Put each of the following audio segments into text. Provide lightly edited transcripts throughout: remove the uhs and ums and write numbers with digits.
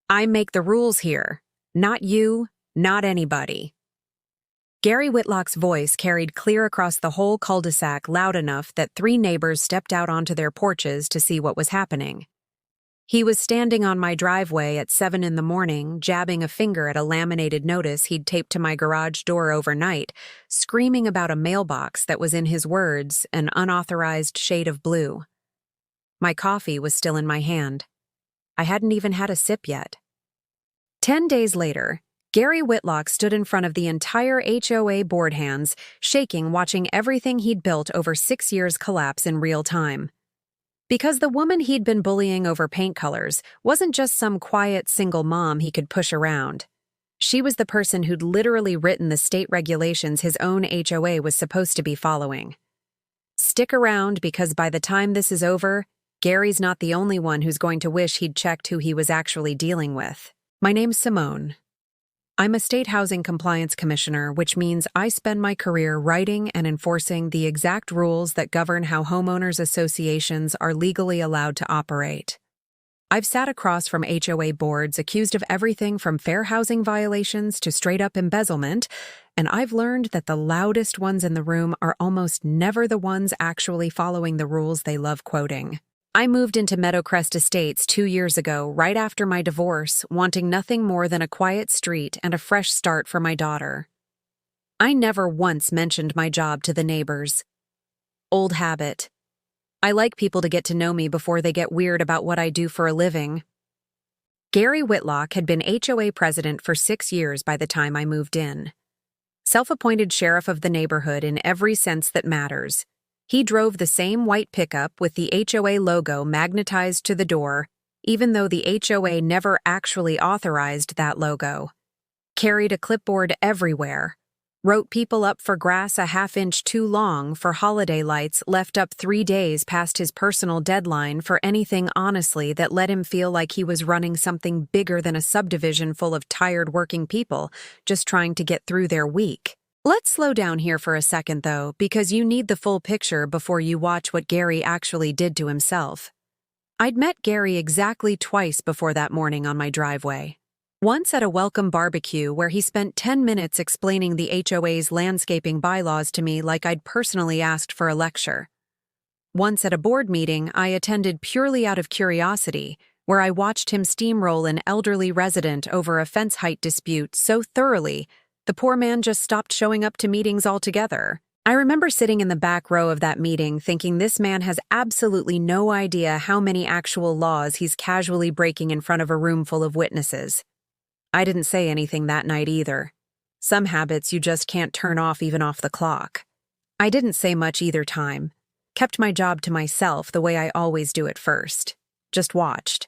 I make the rules here. Not you, not anybody. Gary Whitlock's voice carried clear across the whole cul-de-sac loud enough that 3 neighbors stepped out onto their porches to see what was happening. He was standing on my driveway at 7 in the morning, jabbing a finger at a laminated notice he'd taped to my garage door overnight, screaming about a mailbox that was, in his words, an unauthorized shade of blue. My coffee was still in my hand. I hadn't even had a sip yet. 10 days later, Gary Whitlock stood in front of the entire HOA board hands, shaking, watching everything he'd built over 6 years collapse in real time. Because the woman he'd been bullying over paint colors wasn't just some quiet single mom he could push around. She was the person who'd literally written the state regulations his own HOA was supposed to be following. Stick around, because by the time this is over, Gary's not the only one who's going to wish he'd checked who he was actually dealing with. My name's Simone. I'm a state housing compliance commissioner, which means I spend my career writing and enforcing the exact rules that govern how homeowners associations are legally allowed to operate. I've sat across from HOA boards accused of everything from fair housing violations to straight-up embezzlement, and I've learned that the loudest ones in the room are almost never the ones actually following the rules they love quoting. I moved into Meadowcrest Estates 2 years ago, right after my divorce, wanting nothing more than a quiet street and a fresh start for my daughter. I never once mentioned my job to the neighbors. Old habit. I like people to get to know me before they get weird about what I do for a living. Gary Whitlock had been HOA president for 6 years by the time I moved in. Self-appointed sheriff of the neighborhood in every sense that matters. He drove the same white pickup with the HOA logo magnetized to the door, even though the HOA never actually authorized that logo. Carried a clipboard everywhere. Wrote people up for grass a half-inch too long for holiday lights left up 3 days past his personal deadline for anything honestly that let him feel like he was running something bigger than a subdivision full of tired working people just trying to get through their week. Let's slow down here for a second, though, because you need the full picture before you watch what Gary actually did to himself. I'd met Gary exactly twice before that morning on my driveway. Once at a welcome barbecue where he spent 10 minutes explaining the HOA's landscaping bylaws to me like I'd personally asked for a lecture. Once at a board meeting I attended purely out of curiosity, where I watched him steamroll an elderly resident over a fence height dispute so thoroughly the poor man just stopped showing up to meetings altogether. I remember sitting in the back row of that meeting thinking this man has absolutely no idea how many actual laws he's casually breaking in front of a room full of witnesses. I didn't say anything that night either. Some habits you just can't turn off even off the clock. I didn't say much either time. Kept my job to myself the way I always do at first. Just watched.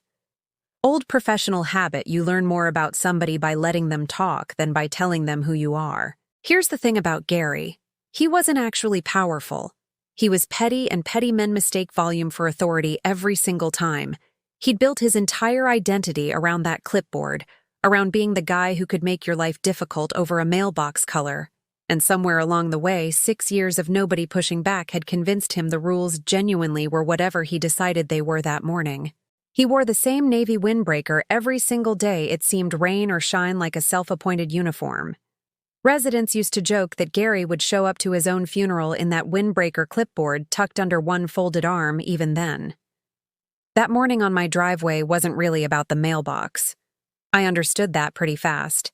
Old professional habit, you learn more about somebody by letting them talk than by telling them who you are. Here's the thing about Gary. He wasn't actually powerful. He was petty, and petty men mistake volume for authority every single time. He'd built his entire identity around that clipboard, around being the guy who could make your life difficult over a mailbox color. And somewhere along the way, 6 years of nobody pushing back had convinced him the rules genuinely were whatever he decided they were that morning. He wore the same navy windbreaker every single day, it seemed, rain or shine, like a self-appointed uniform. Residents used to joke that Gary would show up to his own funeral in that windbreaker clipboard tucked under one folded arm even then. That morning on my driveway wasn't really about the mailbox. I understood that pretty fast.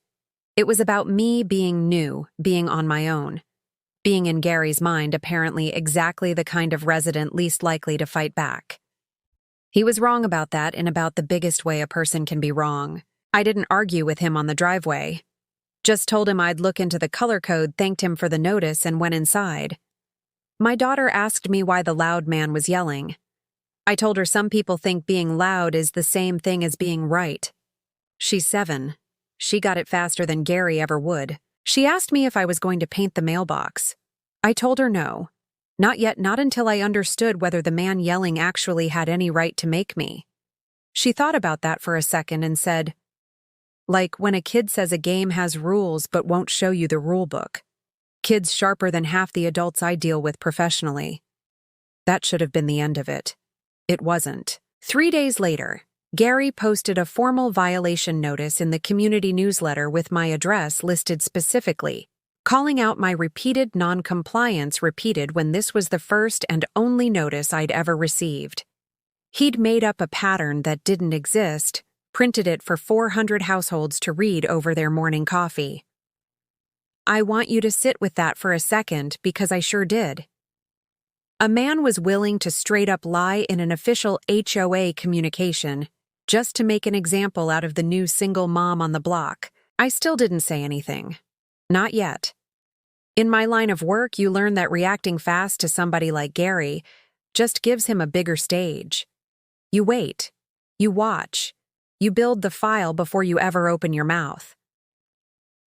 It was about me being new, being on my own. Being, in Gary's mind, apparently exactly the kind of resident least likely to fight back. He was wrong about that in about the biggest way a person can be wrong. I didn't argue with him on the driveway. Just told him I'd look into the color code, thanked him for the notice, and went inside. My daughter asked me why the loud man was yelling. I told her some people think being loud is the same thing as being right. She's 7. She got it faster than Gary ever would. She asked me if I was going to paint the mailbox. I told her no. Not yet, not until I understood whether the man yelling actually had any right to make me. She thought about that for a second and said, like when a kid says a game has rules but won't show you the rule book. Kids sharper than half the adults I deal with professionally. That should have been the end of it. It wasn't. 3 days later, Gary posted a formal violation notice in the community newsletter with my address listed specifically, calling out my repeated non-compliance repeated when this was the first and only notice I'd ever received. He'd made up a pattern that didn't exist, printed it for 400 households to read over their morning coffee. I want you to sit with that for a second because I sure did. A man was willing to straight up lie in an official HOA communication just to make an example out of the new single mom on the block. I still didn't say anything. Not yet. In my line of work, you learn that reacting fast to somebody like Gary just gives him a bigger stage. You wait. You watch. You build the file before you ever open your mouth.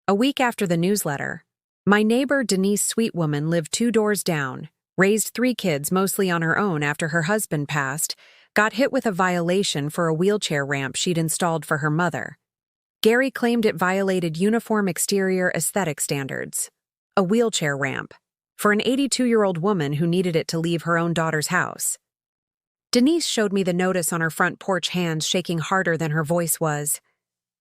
A week after the newsletter, my neighbor Denise Sweetwoman lived 2 doors down, raised 3 kids mostly on her own after her husband passed, got hit with a violation for a wheelchair ramp she'd installed for her mother. Gary claimed it violated uniform exterior aesthetic standards. A wheelchair ramp for an 82-year-old woman who needed it to leave her own daughter's house. Denise showed me the notice on her front porch, hands shaking harder than her voice was.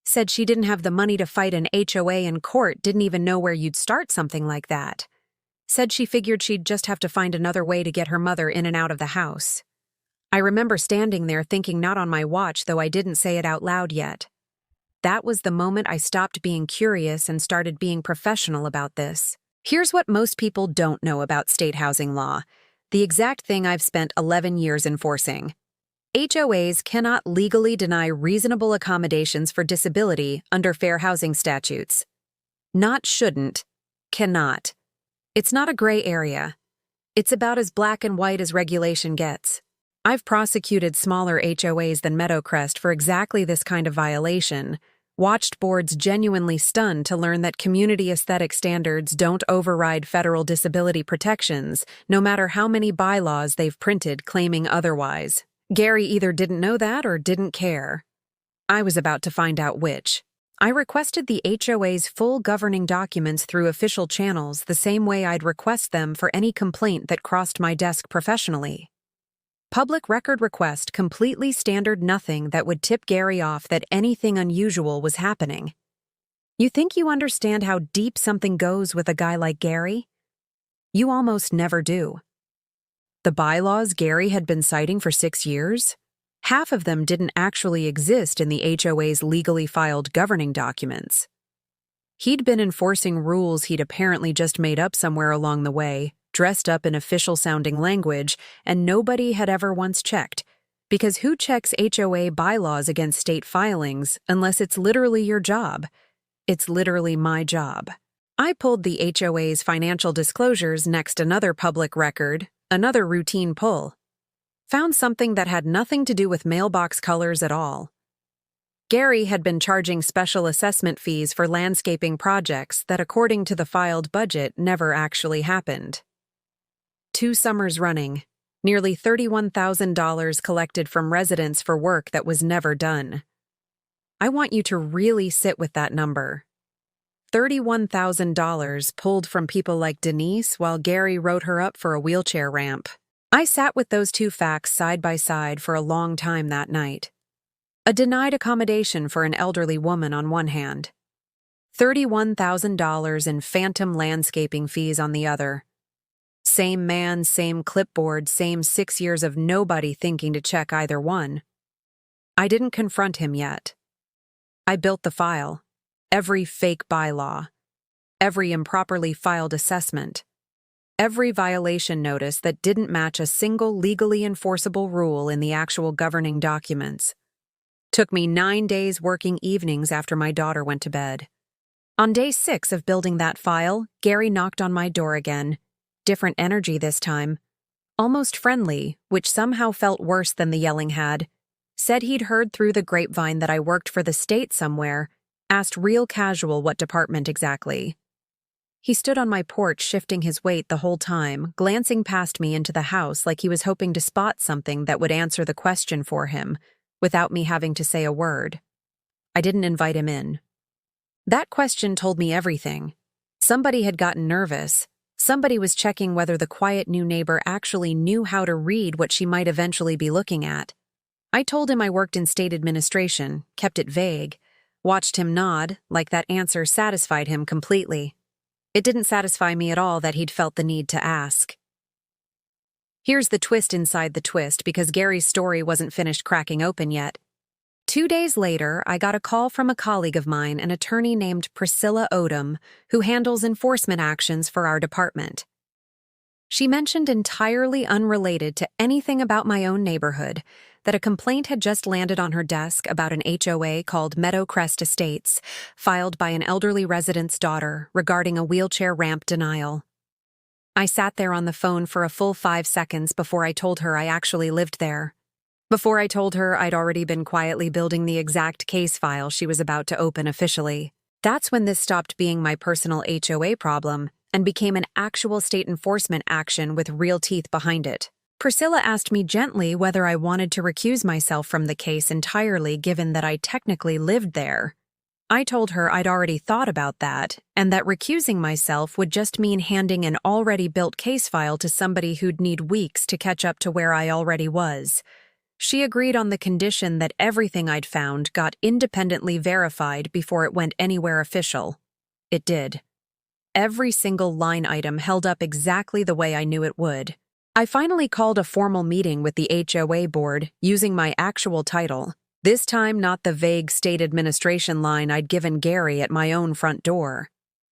Said she didn't have the money to fight an HOA in court, didn't even know where you'd start something like that. Said she figured she'd just have to find another way to get her mother in and out of the house. I remember standing there thinking not on my watch, though I didn't say it out loud yet. That was the moment I stopped being curious and started being professional about this. Here's what most people don't know about state housing law, the exact thing I've spent 11 years enforcing. HOAs cannot legally deny reasonable accommodations for disability under fair housing statutes. Not shouldn't, cannot. It's not a gray area. It's about as black and white as regulation gets. I've prosecuted smaller HOAs than Meadowcrest for exactly this kind of violation, watched boards genuinely stunned to learn that community aesthetic standards don't override federal disability protections, no matter how many bylaws they've printed claiming otherwise. Gary either didn't know that or didn't care. I was about to find out which. I requested the HOA's full governing documents through official channels the same way I'd request them for any complaint that crossed my desk professionally. Public record request, completely standard, nothing that would tip Gary off that anything unusual was happening. You think you understand how deep something goes with a guy like Gary? You almost never do. The bylaws Gary had been citing for 6 years? Half of them didn't actually exist in the HOA's legally filed governing documents. He'd been enforcing rules he'd apparently just made up somewhere along the way, dressed up in official-sounding language, and nobody had ever once checked. Because who checks HOA bylaws against state filings unless it's literally your job? It's literally my job. I pulled the HOA's financial disclosures next another public record, another routine pull. Found something that had nothing to do with mailbox colors at all. Gary had been charging special assessment fees for landscaping projects that, according to the filed budget, never actually happened. 2 summers running, nearly $31,000 collected from residents for work that was never done. I want you to really sit with that number. $31,000 pulled from people like Denise while Gary wrote her up for a wheelchair ramp. I sat with those 2 facts side by side for a long time that night. A denied accommodation for an elderly woman on one hand, $31,000 in phantom landscaping fees on the other. Same man, same clipboard, same 6 years of nobody thinking to check either one. I didn't confront him yet. I built the file, every fake bylaw, every improperly filed assessment, every violation notice that didn't match a single legally enforceable rule in the actual governing documents. Took me 9 days working evenings after my daughter went to bed. On day 6 of building that file, Gary knocked on my door again. Different energy this time. Almost friendly, which somehow felt worse than the yelling had. Said he'd heard through the grapevine that I worked for the state somewhere. Asked real casual what department exactly. He stood on my porch shifting his weight the whole time, glancing past me into the house like he was hoping to spot something that would answer the question for him, without me having to say a word. I didn't invite him in. That question told me everything. Somebody had gotten nervous. Somebody was checking whether the quiet new neighbor actually knew how to read what she might eventually be looking at. I told him I worked in state administration, kept it vague, watched him nod, like that answer satisfied him completely. It didn't satisfy me at all that he'd felt the need to ask. Here's the twist inside the twist, because Gary's story wasn't finished cracking open yet. 2 days later, I got a call from a colleague of mine, an attorney named Priscilla Odom, who handles enforcement actions for our department. She mentioned, entirely unrelated to anything about my own neighborhood, that a complaint had just landed on her desk about an HOA called Meadowcrest Estates, filed by an elderly resident's daughter regarding a wheelchair ramp denial. I sat there on the phone for a full 5 seconds before I told her I actually lived there. Before I told her I'd already been quietly building the exact case file she was about to open officially. That's when this stopped being my personal HOA problem and became an actual state enforcement action with real teeth behind it. Priscilla asked me gently whether I wanted to recuse myself from the case entirely, given that I technically lived there. I told her I'd already thought about that, and that recusing myself would just mean handing an already built case file to somebody who'd need weeks to catch up to where I already was. She agreed on the condition that everything I'd found got independently verified before it went anywhere official. It did. Every single line item held up exactly the way I knew it would. I finally called a formal meeting with the HOA board using my actual title, this time not the vague state administration line I'd given Gary at my own front door.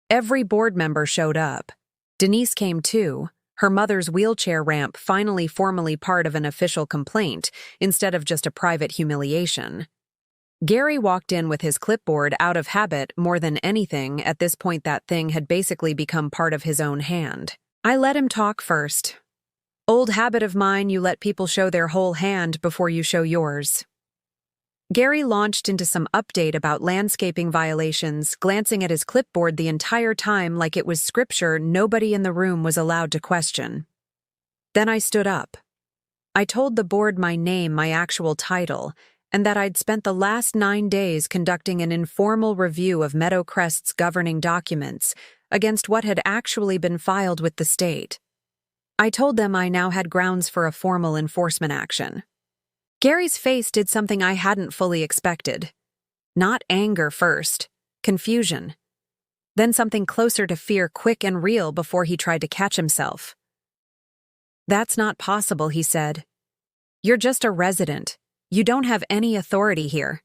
Every board member showed up. Denise came too, her mother's wheelchair ramp finally formally part of an official complaint instead of just a private humiliation. Gary walked in with his clipboard out of habit more than anything. At this point, that thing had basically become part of his own hand. I let him talk first. Old habit of mine, you let people show their whole hand before you show yours. Gary launched into some update about landscaping violations, glancing at his clipboard the entire time like it was scripture nobody in the room was allowed to question. Then I stood up. I told the board my name, my actual title, and that I'd spent the last 9 days conducting an informal review of Meadowcrest's governing documents against what had actually been filed with the state. I told them I now had grounds for a formal enforcement action. Gary's face did something I hadn't fully expected. Not anger first, confusion. Then something closer to fear, quick and real, before he tried to catch himself. "That's not possible," he said. "You're just a resident. You don't have any authority here."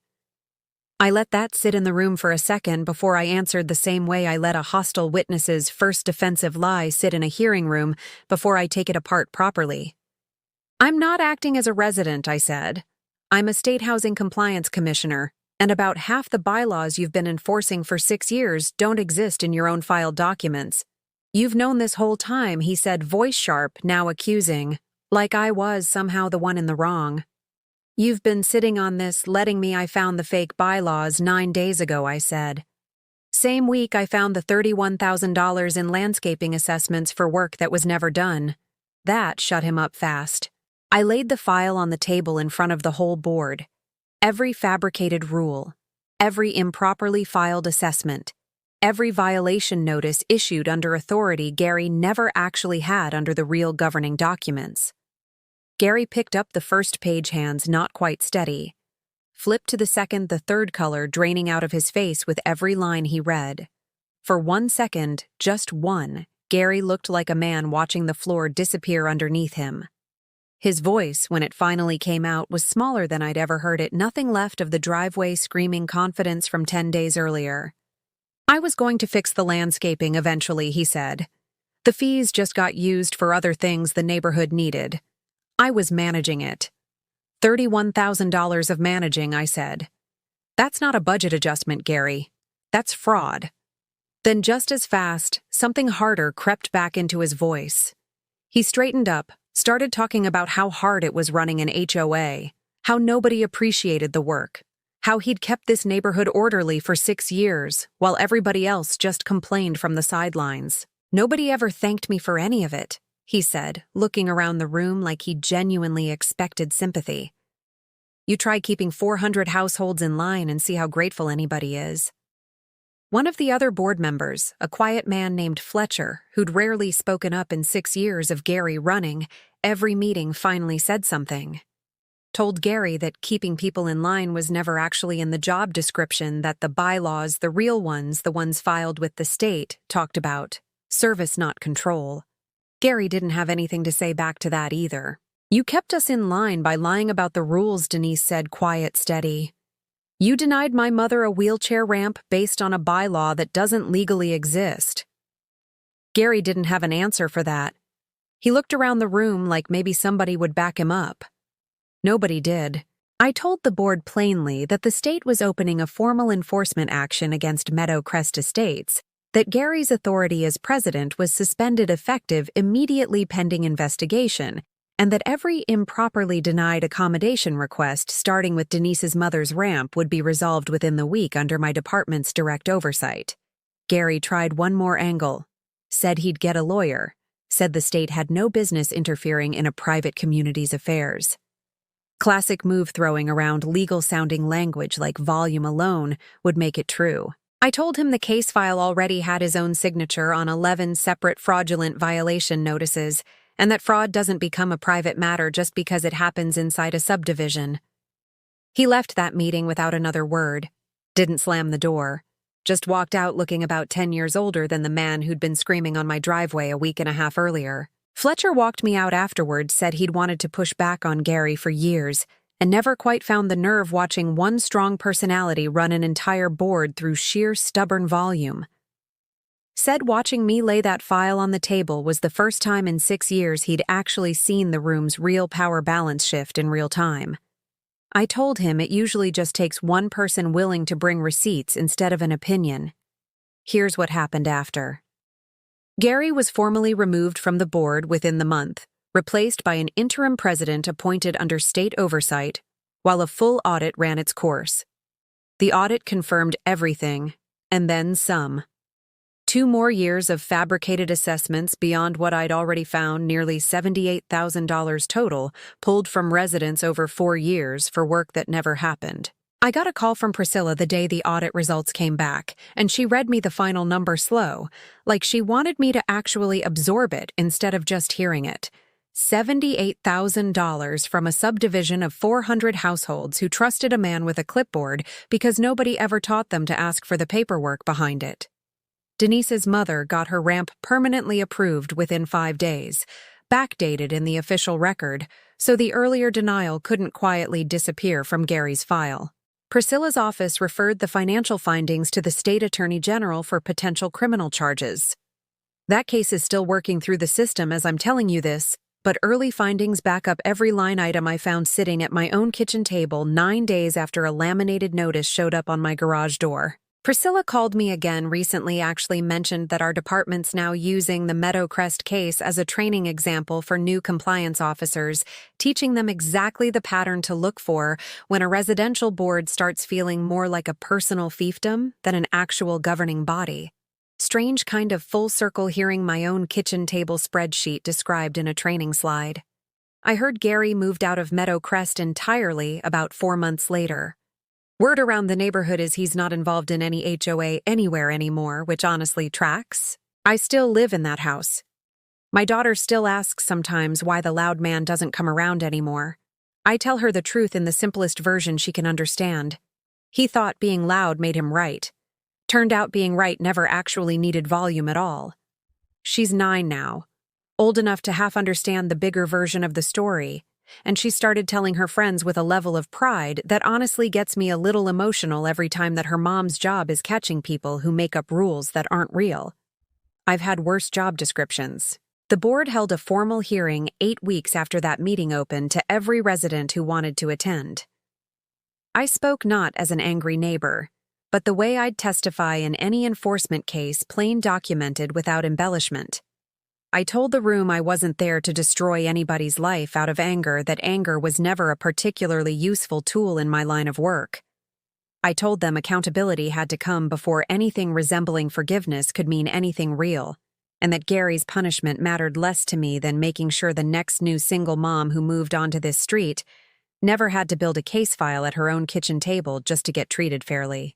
I let that sit in the room for a second before I answered the same way I let a hostile witness's first defensive lie sit in a hearing room before I take it apart properly. "I'm not acting as a resident," I said. "I'm a state housing compliance commissioner, and about half the bylaws you've been enforcing for 6 years don't exist in your own filed documents. You've known this whole time," he said, voice sharp, now accusing, like I was somehow the one in the wrong. "You've been sitting on this, letting me. I found the fake bylaws 9 days ago," I said. "Same week I found the $31,000 in landscaping assessments for work that was never done." That shut him up fast. I laid the file on the table in front of the whole board. Every fabricated rule, every improperly filed assessment, every violation notice issued under authority Gary never actually had under the real governing documents. Gary picked up the first page, hands not quite steady. Flipped to the second, the third, color draining out of his face with every line he read. For 1 second, just one, Gary looked like a man watching the floor disappear underneath him. His voice, when it finally came out, was smaller than I'd ever heard it, nothing left of the driveway screaming confidence from 10 days earlier. "I was going to fix the landscaping eventually," he said. "The fees just got used for other things the neighborhood needed. I was managing it." $31,000 of managing," I said. "That's not a budget adjustment, Gary. That's fraud." Then just as fast, something harder crept back into his voice. He straightened up, started talking about how hard it was running an HOA, how nobody appreciated the work, how he'd kept this neighborhood orderly for 6 years, while everybody else just complained from the sidelines. "Nobody ever thanked me for any of it," he said, looking around the room like he genuinely expected sympathy. "You try keeping 400 households in line and see how grateful anybody is." One of the other board members, a quiet man named Fletcher, who'd rarely spoken up in 6 years of Gary running, every meeting, finally said something. told Gary that keeping people in line was never actually in the job description, that the bylaws, the real ones, the ones filed with the state, talked about service, not control. Gary didn't have anything to say back to that either. "You kept us in line by lying about the rules," Denise said, quiet, steady. "You denied my mother a wheelchair ramp based on a bylaw that doesn't legally exist." Gary didn't have an answer for that. He looked around the room like maybe somebody would back him up. Nobody did. I told the board plainly that the state was opening a formal enforcement action against Meadow Crest Estates, that Gary's authority as president was suspended effective immediately pending investigation, and that every improperly denied accommodation request, starting with Denise's mother's ramp, would be resolved within the week under my department's direct oversight. Gary tried one more angle, said he'd get a lawyer, said the state had no business interfering in a private community's affairs. Classic move throwing around legal-sounding language like volume alone would make it true. I told him the case file already had his own signature on 11 separate fraudulent violation notices, and that fraud doesn't become a private matter just because it happens inside a subdivision. He left that meeting without another word, didn't slam the door, just walked out looking about 10 years older than the man who'd been screaming on my driveway a week and a half earlier. Fletcher walked me out afterwards, said he'd wanted to push back on Gary for years, and never quite found the nerve watching one strong personality run an entire board through sheer stubborn volume. Said watching me lay that file on the table was the first time in 6 years he'd actually seen the room's real power balance shift in real time. I told him it usually just takes one person willing to bring receipts instead of an opinion. Here's what happened after. Gary was formally removed from the board within the month, replaced by an interim president appointed under state oversight, while a full audit ran its course. The audit confirmed everything, and then some. 2 more years of fabricated assessments beyond what I'd already found, nearly $78,000 total, pulled from residents over 4 years for work that never happened. I got a call from Priscilla the day the audit results came back, and she read me the final number slow, like she wanted me to actually absorb it instead of just hearing it. $78,000 from a subdivision of 400 households who trusted a man with a clipboard because nobody ever taught them to ask for the paperwork behind it. Denise's mother got her ramp permanently approved within 5 days, backdated in the official record, so the earlier denial couldn't quietly disappear from Gary's file. Priscilla's office referred the financial findings to the state attorney general for potential criminal charges. That case is still working through the system as I'm telling you this, but early findings back up every line item I found sitting at my own kitchen table 9 days after a laminated notice showed up on my garage door. Priscilla called me again recently, actually mentioned that our department's now using the Meadow Crest case as a training example for new compliance officers, teaching them exactly the pattern to look for when a residential board starts feeling more like a personal fiefdom than an actual governing body. Strange kind of full circle hearing my own kitchen table spreadsheet described in a training slide. I heard Gary moved out of Meadow Crest entirely about 4 months later. Word around the neighborhood is he's not involved in any HOA anywhere anymore, which honestly tracks. I still live in that house. My daughter still asks sometimes why the loud man doesn't come around anymore. I tell her the truth in the simplest version she can understand. He thought being loud made him right. Turned out being right never actually needed volume at all. She's 9 now, old enough to half understand the bigger version of the story, and she started telling her friends with a level of pride that honestly gets me a little emotional every time that her mom's job is catching people who make up rules that aren't real. I've had worse job descriptions. The board held a formal hearing 8 weeks after that meeting opened to every resident who wanted to attend. I spoke not as an angry neighbor, but the way I'd testify in any enforcement case, plain documented without embellishment. I told the room I wasn't there to destroy anybody's life out of anger, that anger was never a particularly useful tool in my line of work. I told them accountability had to come before anything resembling forgiveness could mean anything real, and that Gary's punishment mattered less to me than making sure the next new single mom who moved onto this street never had to build a case file at her own kitchen table just to get treated fairly.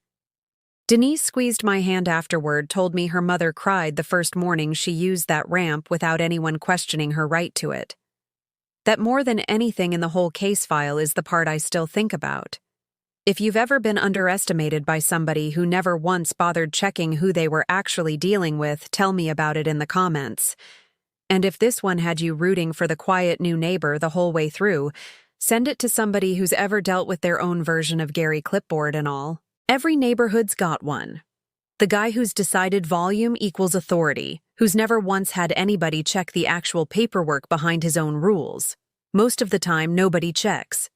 Denise squeezed my hand afterward, told me her mother cried the first morning she used that ramp without anyone questioning her right to it. That more than anything in the whole case file is the part I still think about. If you've ever been underestimated by somebody who never once bothered checking who they were actually dealing with, tell me about it in the comments. And if this one had you rooting for the quiet new neighbor the whole way through, send it to somebody who's ever dealt with their own version of Gary Clipboard and all. Every neighborhood's got one. The guy who's decided volume equals authority, who's never once had anybody check the actual paperwork behind his own rules. Most of the time, nobody checks.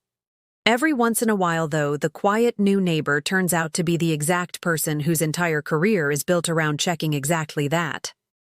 Every once in a while, though, the quiet new neighbor turns out to be the exact person whose entire career is built around checking exactly that.